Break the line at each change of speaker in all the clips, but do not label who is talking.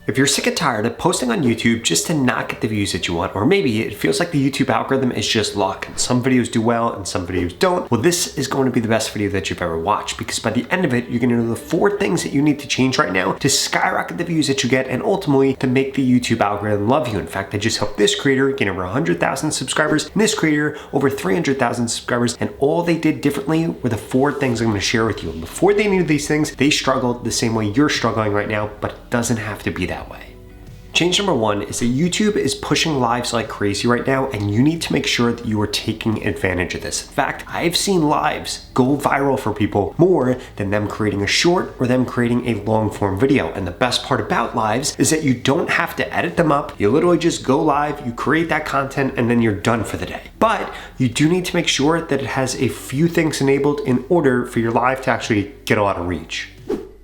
If you're sick and tired of posting on YouTube just to not get the views that you want, or maybe it feels like the YouTube algorithm is just luck and some videos do well and some videos don't, well, this is going to be the best video that you've ever watched, because by the end of it, you're going to know the 4 things that you need to change right now to skyrocket the views that you get and ultimately to make the YouTube algorithm love you. In fact, I just helped this creator gain over 100,000 subscribers and this creator over 300,000 subscribers, and all they did differently were the 4 things I'm going to share with you. And before they knew these things, they struggled the same way you're struggling right now, but it doesn't have to be that way. Change number 1 is that YouTube is pushing lives like crazy right now, and you need to make sure that you are taking advantage of this. In fact, I've seen lives go viral for people more than them creating a short or them creating a long form video. And the best part about lives is that you don't have to edit them up. You literally just go live, you create that content, and then you're done for the day. But you do need to make sure that it has a few things enabled in order for your live to actually get a lot of reach.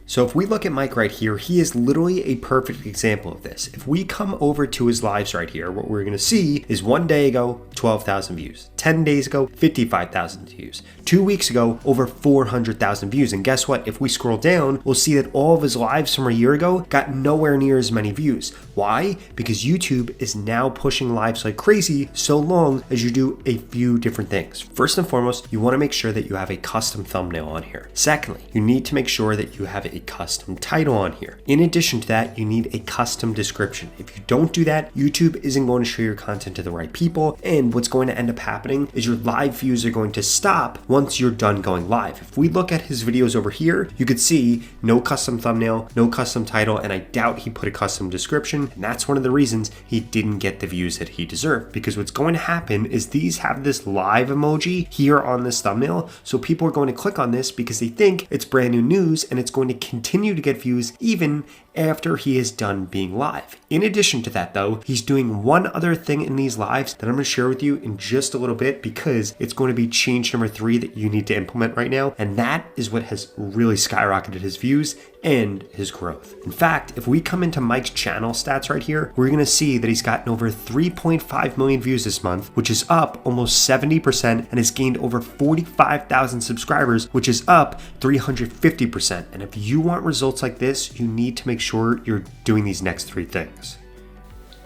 So if we look at Mike right here, he is literally a perfect example of this. If we come over to his lives right here, what we're gonna see is 1 day ago, 12,000 views. 10 days ago, 55,000 views. 2 weeks ago, over 400,000 views. And guess what? If we scroll down, we'll see that all of his lives from a year ago got nowhere near as many views. Why? Because YouTube is now pushing lives like crazy so long as you do a few different things. First and foremost, you wanna make sure that you have a custom thumbnail on here. Secondly, you need to make sure that you have a custom title on here. In addition to that, you need a custom description. If you don't do that, YouTube isn't going to show your content to the right people, and what's going to end up happening is your live views are going to stop once you're done going live. If we look at his videos over here, you could see no custom thumbnail, no custom title, and I doubt he put a custom description, and that's one of the reasons he didn't get the views that he deserved, because what's going to happen is these have this live emoji here on this thumbnail, so people are going to click on this because they think it's brand new news and it's going to continue to get views even after he is done being live. In addition to that though, he's doing one other thing in these lives that I'm going to share with you in just a little bit, because it's going to be change number 3 that you need to implement right now, and that is what has really skyrocketed his views and his growth. In fact, if we come into Mike's channel stats right here, we're going to see that he's gotten over 3.5 million views this month, which is up almost 70%, and has gained over 45,000 subscribers, which is up 350%. And if you want results like this, you need to make sure you're doing these next 3 things.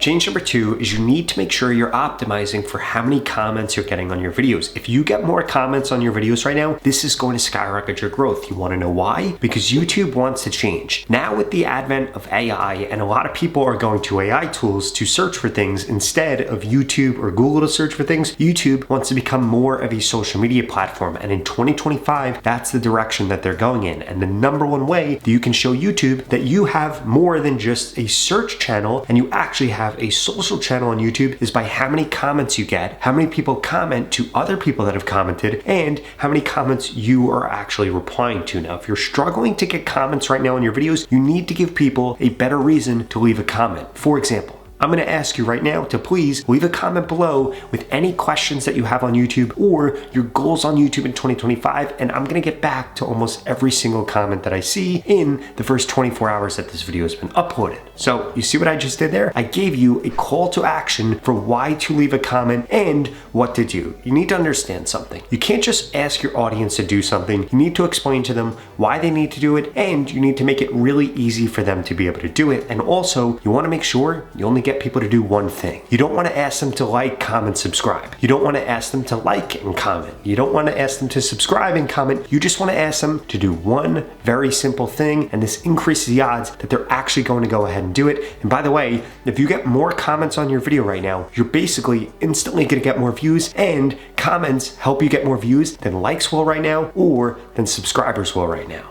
Change number 2 is you need to make sure you're optimizing for how many comments you're getting on your videos. If you get more comments on your videos right now, this is going to skyrocket your growth. You want to know why? Because YouTube wants to change. Now with the advent of AI, and a lot of people are going to AI tools to search for things instead of YouTube or Google to search for things, YouTube wants to become more of a social media platform. And in 2025, that's the direction that they're going in. And the number one way that you can show YouTube that you have more than just a search channel and you actually have a social channel on YouTube is by how many comments you get, how many people comment to other people that have commented, and how many comments you are actually replying to. Now, if you're struggling to get comments right now on your videos, you need to give people a better reason to leave a comment. For example, I'm going to ask you right now to please leave a comment below with any questions that you have on YouTube or your goals on YouTube in 2025, and I'm going to get back to almost every single comment that I see in the first 24 hours that this video has been uploaded. So you see what I just did there? I gave you a call to action for why to leave a comment and what to do. You need to understand something. You can't just ask your audience to do something. You need to explain to them why they need to do it, and you need to make it really easy for them to be able to do it. And also, you want to make sure you only get people to do one thing. You don't want to ask them to like, comment, subscribe. You don't want to ask them to like and comment. You don't want to ask them to subscribe and comment. You just want to ask them to do one very simple thing, and this increases the odds that they're actually going to go ahead and do it. And by the way, if you get more comments on your video right now, you're basically instantly going to get more views, and comments help you get more views than likes will right now or than subscribers will right now.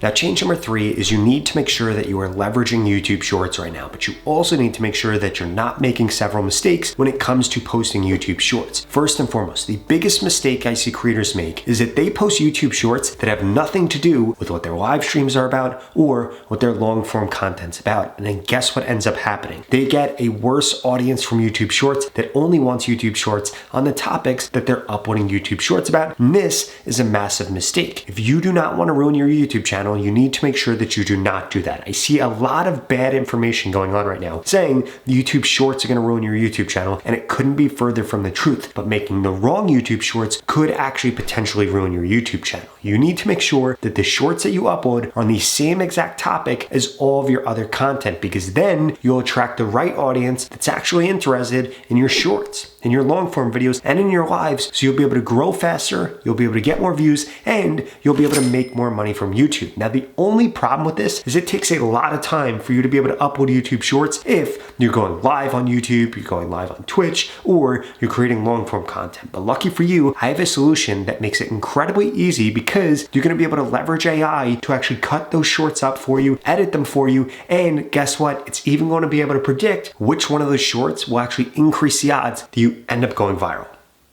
Now, change number 3 is you need to make sure that you are leveraging YouTube Shorts right now, but you also need to make sure that you're not making several mistakes when it comes to posting YouTube Shorts. First and foremost, the biggest mistake I see creators make is that they post YouTube Shorts that have nothing to do with what their live streams are about or what their long form content's about. And then guess what ends up happening? They get a worse audience from YouTube Shorts that only wants YouTube Shorts on the topics that they're uploading YouTube Shorts about. And this is a massive mistake. If you do not want to ruin your YouTube channel, channel, you need to make sure that you do not do that. I see a lot of bad information going on right now saying the YouTube shorts are going to ruin your YouTube channel, and it couldn't be further from the truth. But making the wrong YouTube shorts could actually potentially ruin your YouTube channel. You need to make sure that the shorts that you upload are on the same exact topic as all of your other content, because then you'll attract the right audience that's actually interested in your shorts, in your long form videos, and in your lives. So you'll be able to grow faster, you'll be able to get more views, and you'll be able to make more money from YouTube. Now, the only problem with this is it takes a lot of time for you to be able to upload YouTube shorts if you're going live on YouTube, you're going live on Twitch, or you're creating long form content. But lucky for you, I have a solution that makes it incredibly easy, because you're going to be able to leverage AI to actually cut those shorts up for you, edit them for you, and guess what? It's even going to be able to predict which one of those shorts will actually increase the odds that you end up going viral.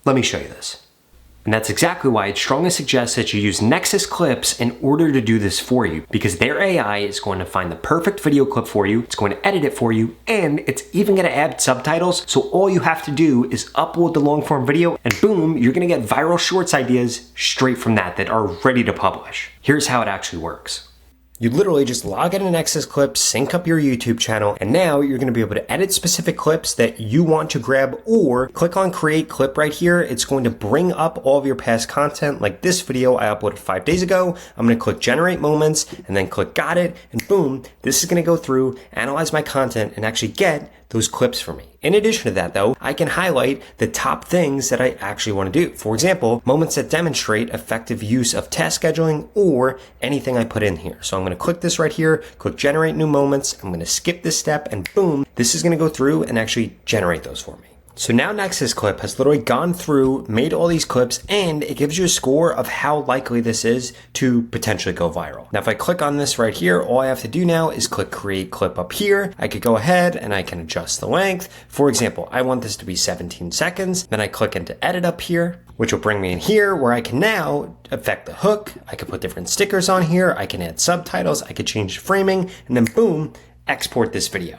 Let me show you this. And that's exactly why I'd strongly suggest that you use Nexus Clips in order to do this for you, because their AI is going to find the perfect video clip for you, it's going to edit it for you, and it's even going to add subtitles. So all you have to do is upload the long form video, and boom, you're going to get viral shorts ideas straight from that are ready to publish. Here's how it actually works. You literally just log into Nexus Clips, sync up your YouTube channel, and now you're gonna be able to edit specific clips that you want to grab, or click on Create Clip right here. It's going to bring up all of your past content, like this video I uploaded 5 days ago. I'm gonna click Generate Moments, and then click Got It, and boom, this is gonna go through, analyze my content, and actually get those clips for me. In addition to that though, I can highlight the top things that I actually want to do. For example, moments that demonstrate effective use of task scheduling, or anything I put in here. So I'm going to click this right here, click Generate New Moments. I'm going to skip this step, and boom, this is going to go through and actually generate those for me. So now Nexus Clip has literally gone through, made all these clips, and it gives you a score of how likely this is to potentially go viral. Now, if I click on this right here, all I have to do now is click Create Clip up here. I could go ahead and I can adjust the length. For example, I want this to be 17 seconds. Then I click into Edit up here, which will bring me in here where I can now affect the hook. I can put different stickers on here. I can add subtitles. I could change the framing, and then boom, export this video.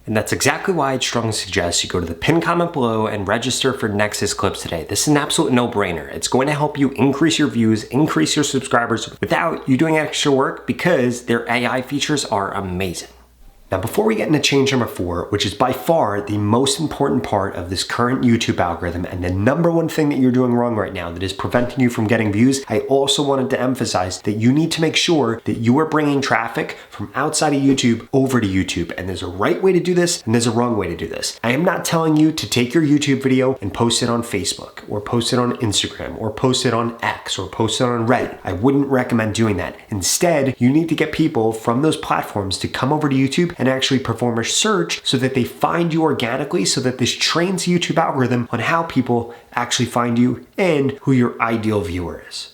And that's exactly why I'd strongly suggest you go to the pinned comment below and register for Nexus Clips today. This is an absolute no-brainer. It's going to help you increase your views, increase your subscribers without you doing extra work, because their AI features are amazing. Now, before we get into change number 4, which is by far the most important part of this current YouTube algorithm and the number one thing that you're doing wrong right now that is preventing you from getting views, I also wanted to emphasize that you need to make sure that you are bringing traffic from outside of YouTube over to YouTube. And there's a right way to do this, and there's a wrong way to do this. I am not telling you to take your YouTube video and post it on Facebook, or post it on Instagram, or post it on X, or post it on Reddit. I wouldn't recommend doing that. Instead, you need to get people from those platforms to come over to YouTube and actually perform a search so that they find you organically, so that this trains the YouTube algorithm on how people actually find you and who your ideal viewer is.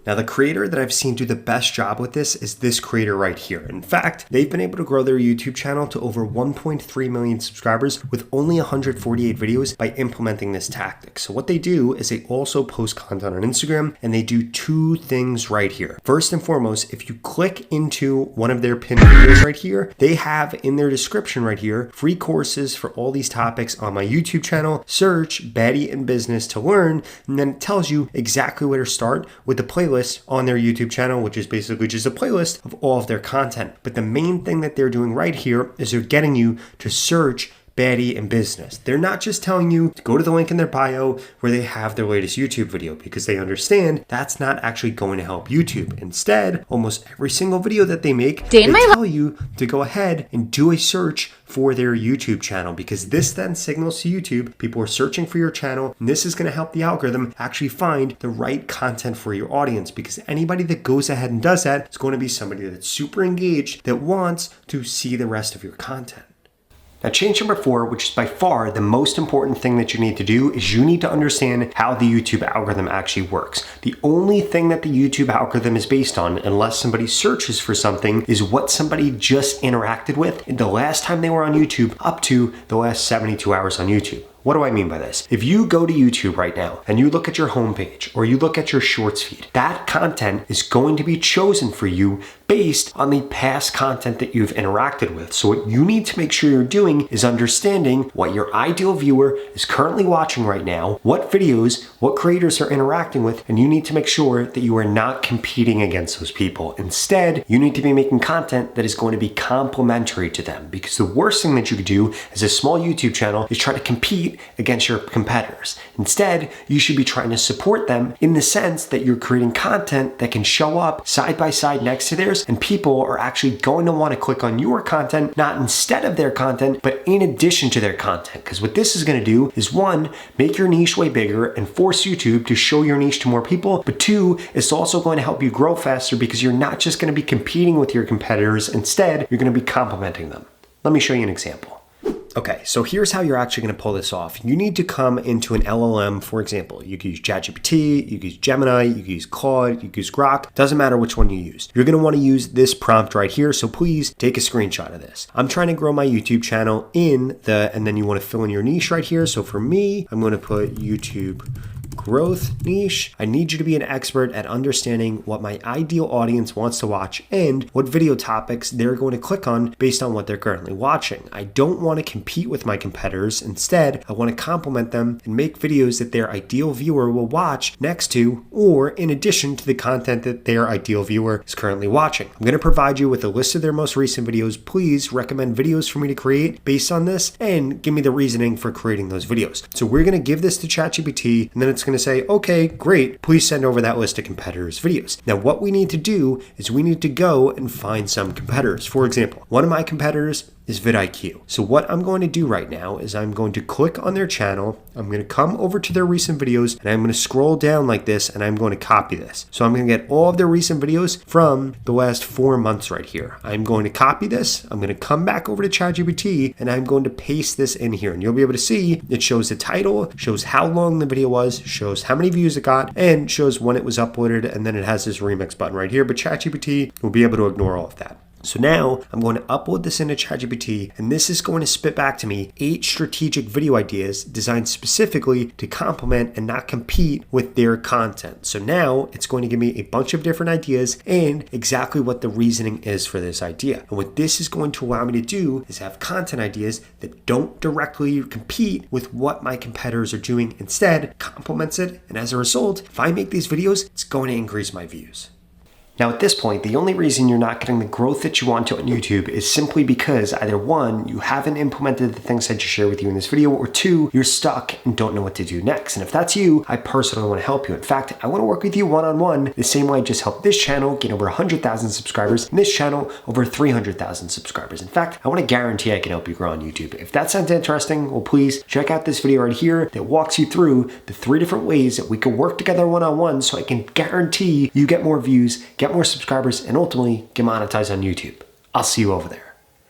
Now, the creator that I've seen do the best job with this is this creator right here. In fact, they've been able to grow their YouTube channel to over 1.3 million subscribers with only 148 videos by implementing this tactic. So what they do is they also post content on Instagram, and they do 2 things right here. First and foremost, if you click into one of their pinned videos right here, they have in their description right here, free courses for all these topics on my YouTube channel. Search Baddie in Business to learn, and then it tells you exactly where to start with the playlist on their YouTube channel, which is basically just a playlist of all of their content. But the main thing that they're doing right here is they're getting you to search Baddie in Business. They're not just telling you to go to the link in their bio where they have their latest YouTube video, because they understand that's not actually going to help YouTube. Instead, almost every single video that they make, they tell you to go ahead and do a search for their YouTube channel, because this then signals to YouTube people are searching for your channel, and this is going to help the algorithm actually find the right content for your audience, because anybody that goes ahead and does that is going to be somebody that's super engaged, that wants to see the rest of your content. Now, change number 4, which is by far the most important thing that you need to do, is you need to understand how the YouTube algorithm actually works. The only thing that the YouTube algorithm is based on, unless somebody searches for something, is what somebody just interacted with in the last time they were on YouTube up to the last 72 hours on YouTube. What do I mean by this? If you go to YouTube right now and you look at your homepage or you look at your shorts feed, that content is going to be chosen for you based on the past content that you've interacted with. So what you need to make sure you're doing is understanding what your ideal viewer is currently watching right now, what videos, what creators are interacting with, and you need to make sure that you are not competing against those people. Instead, you need to be making content that is going to be complementary to them, because the worst thing that you could do as a small YouTube channel is try to compete against your competitors. Instead, you should be trying to support them in the sense that you're creating content that can show up side by side next to theirs, and people are actually going to want to click on your content, not instead of their content, but in addition to their content. Because what this is going to do is, one, make your niche way bigger and force YouTube to show your niche to more people, but two, it's also going to help you grow faster because you're not just going to be competing with your competitors. Instead, you're going to be complementing them. Let me show you an example. Okay, so here's how you're actually going to pull this off. You need to come into an LLM, for example. You can use ChatGPT, you can use Gemini, you can use Claude, you can use Grok. Doesn't matter which one you use. You're going to want to use this prompt right here, so please take a screenshot of this. I'm trying to grow my YouTube channel and then you want to fill in your niche right here. So for me, I'm going to put YouTube growth niche. I need you to be an expert at understanding what my ideal audience wants to watch and what video topics they're going to click on based on what they're currently watching. I don't want to compete with my competitors. Instead, I want to complement them and make videos that their ideal viewer will watch next to or in addition to the content that their ideal viewer is currently watching. I'm going to provide you with a list of their most recent videos. Please recommend videos for me to create based on this and give me the reasoning for creating those videos. So we're going to give this to ChatGPT, and then it's going to say, okay, great, please send over that list of competitors' videos. Now, what we need to do is we need to go and find some competitors. For example, one of my competitors is vidIQ. So what I'm going to do right now is I'm going to click on their channel. I'm going to come over to their recent videos and I'm going to scroll down like this and I'm going to copy this. So I'm going to get all of their recent videos from the last 4 months right here. I'm going to copy this. I'm going to come back over to ChatGPT and I'm going to paste this in here. And you'll be able to see it shows the title, shows how long the video was, shows how many views it got, and shows when it was uploaded. And then it has this remix button right here. But ChatGPT will be able to ignore all of that. So now I'm going to upload this into ChatGPT, and this is going to spit back to me 8 strategic video ideas designed specifically to complement and not compete with their content. So now it's going to give me a bunch of different ideas and exactly what the reasoning is for this idea. And what this is going to allow me to do is have content ideas that don't directly compete with what my competitors are doing. Instead, complements it. And as a result, if I make these videos, it's going to increase my views. Now at this point, the only reason you're not getting the growth that you want to on YouTube is simply because either one, you haven't implemented the things I just shared with you in this video, or two, you're stuck and don't know what to do next. And if that's you, I personally want to help you. In fact, I want to work with you one-on-one the same way I just helped this channel get over 100,000 subscribers and this channel over 300,000 subscribers. In fact, I want to guarantee I can help you grow on YouTube. If that sounds interesting, well, please check out this video right here that walks you through the 3 different ways that we can work together one-on-one so I can guarantee you get more views, get more subscribers, and ultimately get monetized on YouTube. I'll see you over there.